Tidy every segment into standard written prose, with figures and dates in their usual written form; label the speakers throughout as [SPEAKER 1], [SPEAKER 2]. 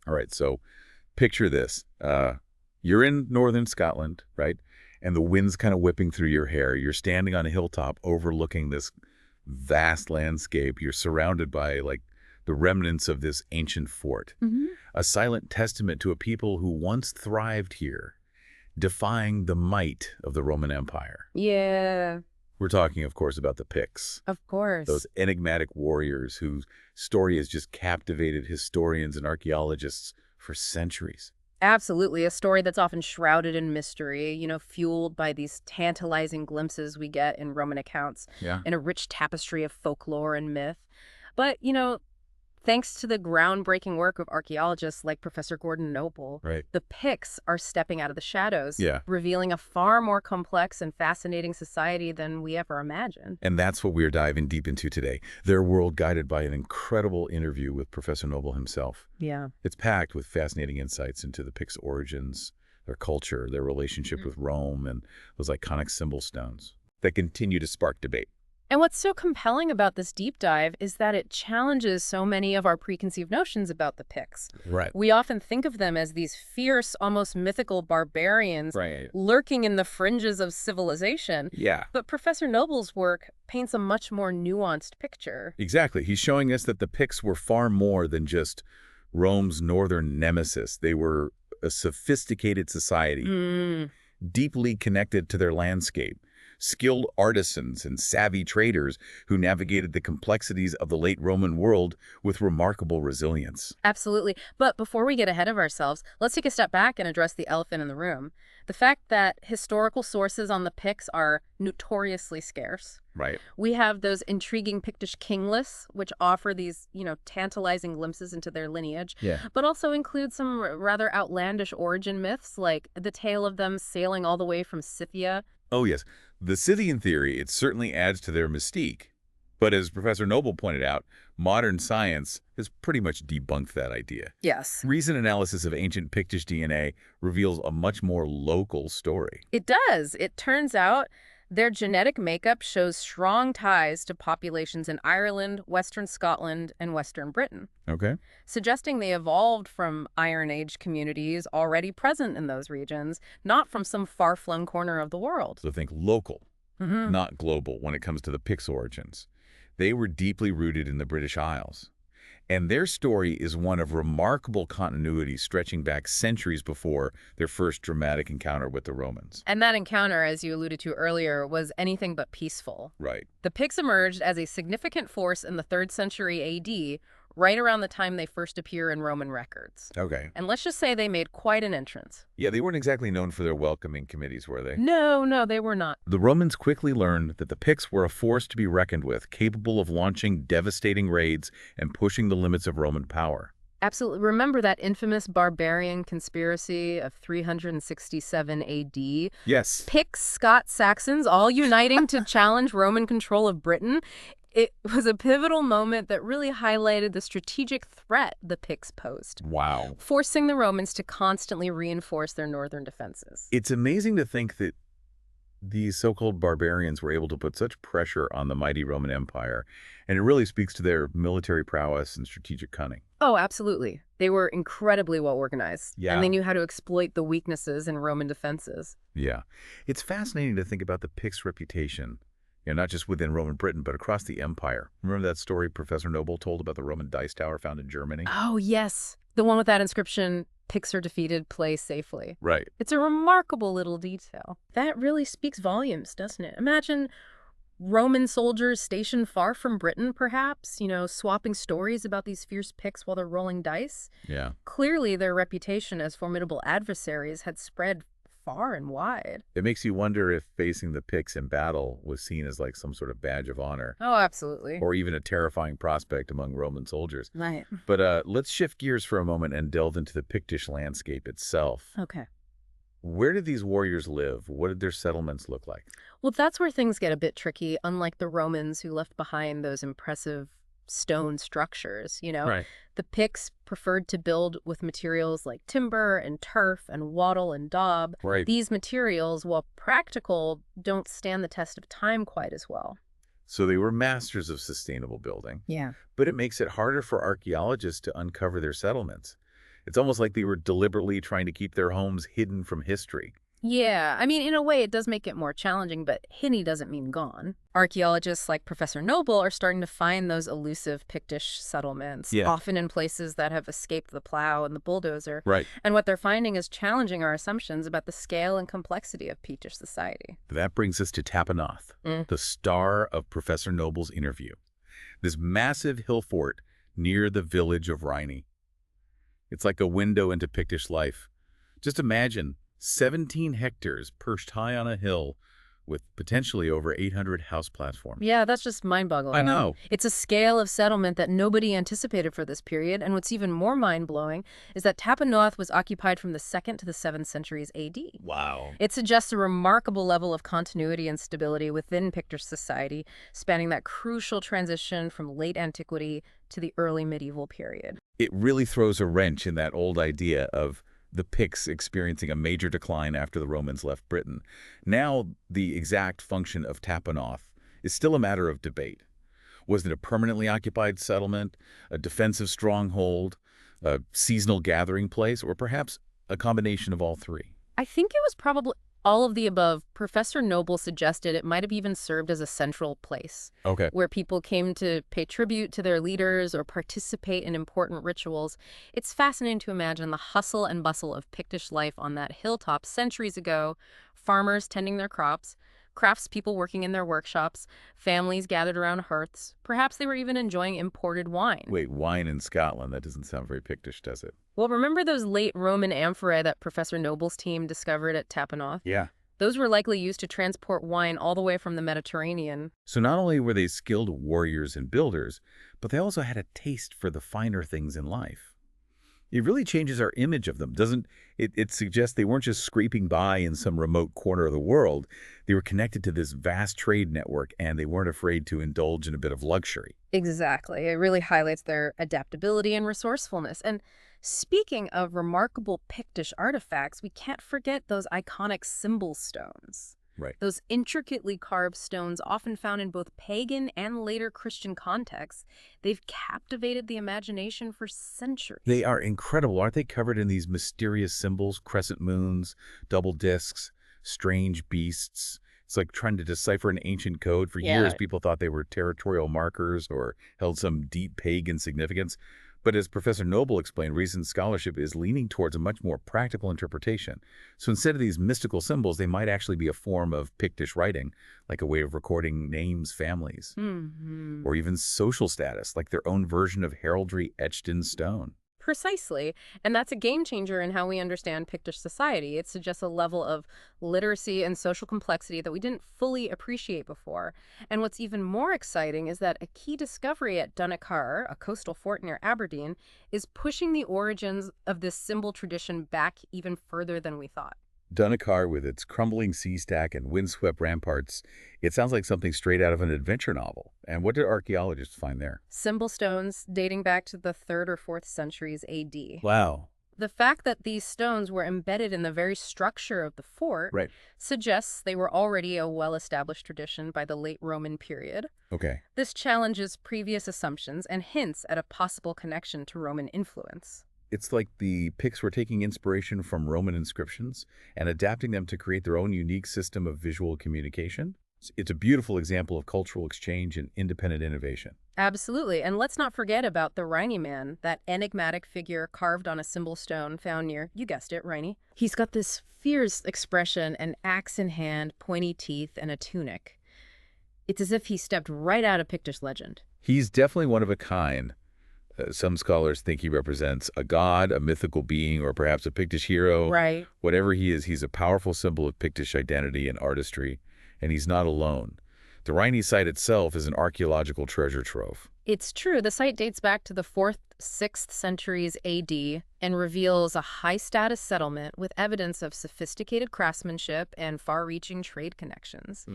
[SPEAKER 1] All right, so picture this. You're in northern Scotland, right? And the wind's kind of whipping through your hair. You're standing on a hilltop overlooking this vast landscape. You're surrounded by, like, the remnants of this ancient fort, a silent testament to a people who once thrived here, defying the might of the Roman Empire.
[SPEAKER 2] Yeah,
[SPEAKER 1] We're talking, of course, about the Picts,
[SPEAKER 2] of course.
[SPEAKER 1] those enigmatic warriors whose story has just captivated historians and archaeologists for centuries.
[SPEAKER 2] Absolutely. A story that's often shrouded in mystery, fueled by these tantalizing glimpses we get in Roman accounts
[SPEAKER 1] Yeah.
[SPEAKER 2] and a rich tapestry of folklore and myth. But, thanks to the groundbreaking work of archaeologists like Professor Gordon Noble,
[SPEAKER 1] Right.
[SPEAKER 2] the Picts are stepping out of the shadows,
[SPEAKER 1] Yeah.
[SPEAKER 2] revealing a far more complex and fascinating society than we ever imagined.
[SPEAKER 1] And that's what we're diving deep into today. Their world guided by an incredible interview with Professor Noble himself.
[SPEAKER 2] Yeah.
[SPEAKER 1] It's packed with fascinating insights into the Picts' origins, their culture, their relationship with Rome, and those iconic symbol stones that continue to spark debate.
[SPEAKER 2] And what's so compelling about this deep dive is that it challenges so many of our preconceived notions about the Picts.
[SPEAKER 1] Right.
[SPEAKER 2] We often think of them as these fierce, almost mythical barbarians
[SPEAKER 1] Right.
[SPEAKER 2] lurking in the fringes of civilization.
[SPEAKER 1] Yeah.
[SPEAKER 2] But Professor Noble's work paints a much more nuanced picture.
[SPEAKER 1] Exactly. He's showing us that the Picts were far more than just Rome's northern nemesis. They were a sophisticated society, deeply connected to their landscape, skilled artisans and savvy traders who navigated the complexities of the late Roman world with remarkable resilience.
[SPEAKER 2] Absolutely. But before we get ahead of ourselves, let's take a step back and address the elephant in the room. The fact that historical sources on the Picts are notoriously scarce.
[SPEAKER 1] Right.
[SPEAKER 2] We have those intriguing Pictish king lists, which offer these, tantalizing glimpses into their lineage,
[SPEAKER 1] Yeah.
[SPEAKER 2] but also include some rather outlandish origin myths, like the tale of them sailing all the way from Scythia.
[SPEAKER 1] Oh, yes. The Scythian theory, it certainly adds to their mystique. But as Professor Noble pointed out, modern science has pretty much debunked that idea.
[SPEAKER 2] Yes.
[SPEAKER 1] Recent analysis of ancient Pictish DNA reveals a much more local story.
[SPEAKER 2] It does. It turns out their genetic makeup shows strong ties to populations in Ireland, Western Scotland, and Western Britain,
[SPEAKER 1] Okay.
[SPEAKER 2] suggesting they evolved from Iron Age communities already present in those regions, not from some far-flung corner of the world.
[SPEAKER 1] So think local, not global when it comes to the Picts' origins. They were deeply rooted in the British Isles. And their story is one of remarkable continuity stretching back centuries before their first dramatic encounter with the Romans.
[SPEAKER 2] And that encounter, as you alluded to earlier, was anything but peaceful.
[SPEAKER 1] Right.
[SPEAKER 2] The Picts emerged as a significant force in the 3rd century AD, right around the time they first appear in Roman records.
[SPEAKER 1] Okay.
[SPEAKER 2] And let's just say they made quite an entrance.
[SPEAKER 1] Yeah, they weren't exactly known for their welcoming committees, were they?
[SPEAKER 2] No, they were not.
[SPEAKER 1] The Romans quickly learned that the Picts were a force to be reckoned with, capable of launching devastating raids and pushing the limits of Roman power.
[SPEAKER 2] Absolutely. Remember that infamous barbarian conspiracy of 367 AD?
[SPEAKER 1] Yes.
[SPEAKER 2] Picts, Scots, Saxons all uniting to challenge Roman control of Britain. It was a pivotal moment that really highlighted the strategic threat the Picts posed,
[SPEAKER 1] Wow.
[SPEAKER 2] forcing the Romans to constantly reinforce their northern defenses.
[SPEAKER 1] It's amazing to think that these so-called barbarians were able to put such pressure on the mighty Roman Empire, and it really speaks to their military prowess and strategic cunning.
[SPEAKER 2] Oh, absolutely. They were incredibly well organized,
[SPEAKER 1] Yeah.
[SPEAKER 2] and they knew how to exploit the weaknesses in Roman defenses.
[SPEAKER 1] Yeah. It's fascinating to think about the Picts' reputation, not just within Roman Britain, but across the empire. Remember that story Professor Noble told about the Roman dice tower found in Germany?
[SPEAKER 2] Oh, yes. The one with that inscription, "Picts are defeated, play safely."
[SPEAKER 1] Right.
[SPEAKER 2] It's a remarkable little detail. That really speaks volumes, doesn't it? Imagine Roman soldiers stationed far from Britain, perhaps, swapping stories about these fierce Picts while they're rolling dice.
[SPEAKER 1] Yeah.
[SPEAKER 2] Clearly, their reputation as formidable adversaries had spread far and wide.
[SPEAKER 1] It makes you wonder if facing the Picts in battle was seen as like some sort of badge of honor,
[SPEAKER 2] Oh, absolutely.
[SPEAKER 1] or even a terrifying prospect among Roman soldiers.
[SPEAKER 2] Right.
[SPEAKER 1] But let's shift gears for a moment and delve into the Pictish landscape itself.
[SPEAKER 2] Okay.
[SPEAKER 1] Where did these warriors live? What did their settlements look like?
[SPEAKER 2] Well, that's where things get a bit tricky, unlike the Romans who left behind those impressive stone structures,
[SPEAKER 1] Right.
[SPEAKER 2] The Picts preferred to build with materials like timber and turf and wattle and daub.
[SPEAKER 1] Right.
[SPEAKER 2] These materials, while practical, don't stand the test of time quite as well.
[SPEAKER 1] So they were masters of sustainable building,
[SPEAKER 2] Yeah.
[SPEAKER 1] but it makes it harder for archaeologists to uncover their settlements. It's almost like they were deliberately trying to keep their homes hidden from history.
[SPEAKER 2] Yeah, I mean, in a way, it does make it more challenging, but hidden doesn't mean gone. Archaeologists like Professor Noble are starting to find those elusive Pictish settlements,
[SPEAKER 1] Yeah.
[SPEAKER 2] often in places that have escaped the plow and the bulldozer.
[SPEAKER 1] Right.
[SPEAKER 2] And what they're finding is challenging our assumptions about the scale and complexity of Pictish society.
[SPEAKER 1] That brings us to Tapanoth,
[SPEAKER 2] Mm.
[SPEAKER 1] the star of Professor Noble's interview. This massive hill fort near the village of Rhynie. It's like a window into Pictish life. Just imagine 17 hectares perched high on a hill with potentially over 800 house platforms.
[SPEAKER 2] Yeah, that's just mind-boggling.
[SPEAKER 1] I know.
[SPEAKER 2] It's a scale of settlement that nobody anticipated for this period, and what's even more mind-blowing is that Tapanoth was occupied from the 2nd to the 7th centuries AD.
[SPEAKER 1] Wow.
[SPEAKER 2] It suggests a remarkable level of continuity and stability within Pictish society, spanning that crucial transition from late antiquity to the early medieval period.
[SPEAKER 1] It really throws a wrench in that old idea of the Picts experiencing a major decline after the Romans left Britain. Now, the exact function of Tapanoth is still a matter of debate. Was it a permanently occupied settlement, a defensive stronghold, a seasonal gathering place, or perhaps a combination of all three?
[SPEAKER 2] I think it was probably all of the above. Professor Noble suggested it might have even served as a central place
[SPEAKER 1] Okay.
[SPEAKER 2] where people came to pay tribute to their leaders or participate in important rituals. It's fascinating to imagine the hustle and bustle of Pictish life on that hilltop centuries ago, farmers tending their crops, craftspeople working in their workshops, families gathered around hearths. Perhaps they were even enjoying imported wine.
[SPEAKER 1] Wait, wine in Scotland? That doesn't sound very Pictish, does it?
[SPEAKER 2] Well, remember those late Roman amphorae that Professor Noble's team discovered at Tapanoth?
[SPEAKER 1] Yeah.
[SPEAKER 2] Those were likely used to transport wine all the way from the Mediterranean.
[SPEAKER 1] So not only were they skilled warriors and builders, but they also had a taste for the finer things in life. It really changes our image of them, doesn't it? It suggests they weren't just scraping by in some remote corner of the world. They were connected to this vast trade network, and they weren't afraid to indulge in a bit of luxury.
[SPEAKER 2] Exactly. It really highlights their adaptability and resourcefulness. And speaking of remarkable Pictish artifacts, we can't forget those iconic symbol stones.
[SPEAKER 1] Right.
[SPEAKER 2] Those intricately carved stones, often found in both pagan and later Christian contexts, they've captivated the imagination for centuries.
[SPEAKER 1] They are incredible. Aren't they covered in these mysterious symbols, crescent moons, double discs, strange beasts? It's like trying to decipher an ancient code. For years, people thought they were territorial markers or held some deep pagan significance. But as Professor Noble explained, recent scholarship is leaning towards a much more practical interpretation. So instead of these mystical symbols, they might actually be a form of Pictish writing, like a way of recording names, families, or even social status, like their own version of heraldry etched in stone.
[SPEAKER 2] Precisely. And that's a game changer in how we understand Pictish society. It suggests a level of literacy and social complexity that we didn't fully appreciate before. And what's even more exciting is that a key discovery at Dunacar, a coastal fort near Aberdeen, is pushing the origins of this symbol tradition back even further than we thought.
[SPEAKER 1] Dunacar, with its crumbling sea stack and windswept ramparts, it sounds like something straight out of an adventure novel. And what did archaeologists find there?
[SPEAKER 2] Symbol stones dating back to the 3rd or 4th centuries AD.
[SPEAKER 1] Wow.
[SPEAKER 2] The fact that these stones were embedded in the very structure of the fort
[SPEAKER 1] Right.
[SPEAKER 2] suggests they were already a well-established tradition by the late Roman period.
[SPEAKER 1] Okay.
[SPEAKER 2] This challenges previous assumptions and hints at a possible connection to Roman influence.
[SPEAKER 1] It's like the Picts were taking inspiration from Roman inscriptions and adapting them to create their own unique system of visual communication. It's a beautiful example of cultural exchange and independent innovation.
[SPEAKER 2] Absolutely. And let's not forget about the Rhynie man, that enigmatic figure carved on a symbol stone found near, you guessed it, Rhynie. He's got this fierce expression, an axe in hand, pointy teeth, and a tunic. It's as if he stepped right out of Pictish legend.
[SPEAKER 1] He's definitely one of a kind. Some scholars think he represents a god, a mythical being, or perhaps a Pictish hero.
[SPEAKER 2] Right.
[SPEAKER 1] Whatever he is, he's a powerful symbol of Pictish identity and artistry, and he's not alone. The Rhynie site itself is an archaeological treasure trove.
[SPEAKER 2] It's true. The site dates back to the 4th, 6th centuries AD and reveals a high-status settlement with evidence of sophisticated craftsmanship and far-reaching trade connections.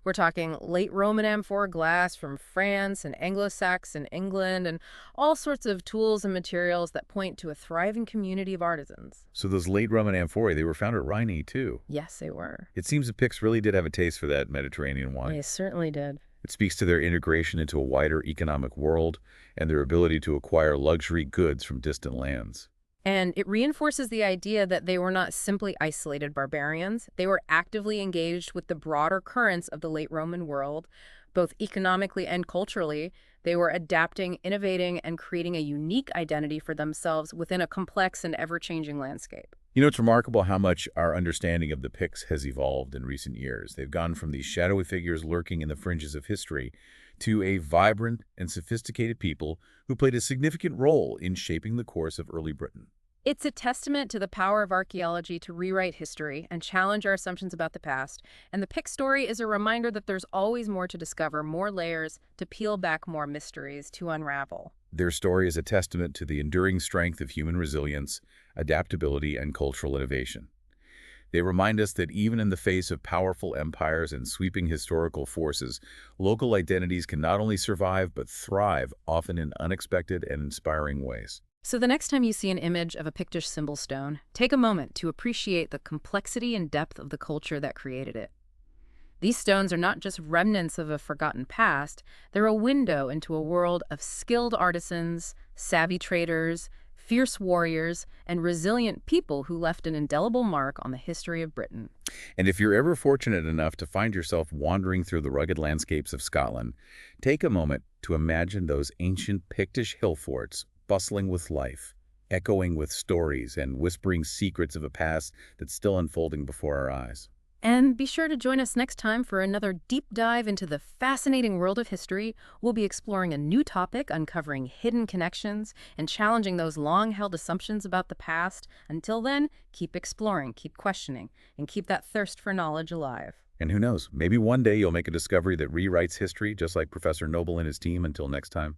[SPEAKER 2] We're talking late Roman amphora glass from France and Anglo-Saxon England and all sorts of tools and materials that point to a thriving community of artisans.
[SPEAKER 1] So those late Roman amphorae, they were found at Rhynie, too.
[SPEAKER 2] Yes, they were.
[SPEAKER 1] It seems the Picts really did have a taste for that Mediterranean wine.
[SPEAKER 2] They certainly did.
[SPEAKER 1] It speaks to their integration into a wider economic world and their ability to acquire luxury goods from distant lands.
[SPEAKER 2] And it reinforces the idea that they were not simply isolated barbarians. They were actively engaged with the broader currents of the late Roman world, both economically and culturally. They were adapting, innovating, and creating a unique identity for themselves within a complex and ever-changing landscape.
[SPEAKER 1] It's remarkable how much our understanding of the Picts has evolved in recent years. They've gone from these shadowy figures lurking in the fringes of history to a vibrant and sophisticated people who played a significant role in shaping the course of early Britain.
[SPEAKER 2] It's a testament to the power of archaeology to rewrite history and challenge our assumptions about the past. And the Pict story is a reminder that there's always more to discover, more layers to peel back, more mysteries to unravel.
[SPEAKER 1] Their story is a testament to the enduring strength of human resilience, adaptability, and cultural innovation. They remind us that even in the face of powerful empires and sweeping historical forces, local identities can not only survive but thrive, often in unexpected and inspiring ways.
[SPEAKER 2] So the next time you see an image of a Pictish symbol stone, take a moment to appreciate the complexity and depth of the culture that created it. These stones are not just remnants of a forgotten past, they're a window into a world of skilled artisans, savvy traders, fierce warriors, and resilient people who left an indelible mark on the history of Britain.
[SPEAKER 1] And if you're ever fortunate enough to find yourself wandering through the rugged landscapes of Scotland, take a moment to imagine those ancient Pictish hill forts bustling with life, echoing with stories and whispering secrets of a past that's still unfolding before our eyes.
[SPEAKER 2] And be sure to join us next time for another deep dive into the fascinating world of history. We'll be exploring a new topic, uncovering hidden connections, and challenging those long-held assumptions about the past. Until then, keep exploring, keep questioning, and keep that thirst for knowledge alive.
[SPEAKER 1] And who knows, maybe one day you'll make a discovery that rewrites history just like Professor Noble and his team. Until next time.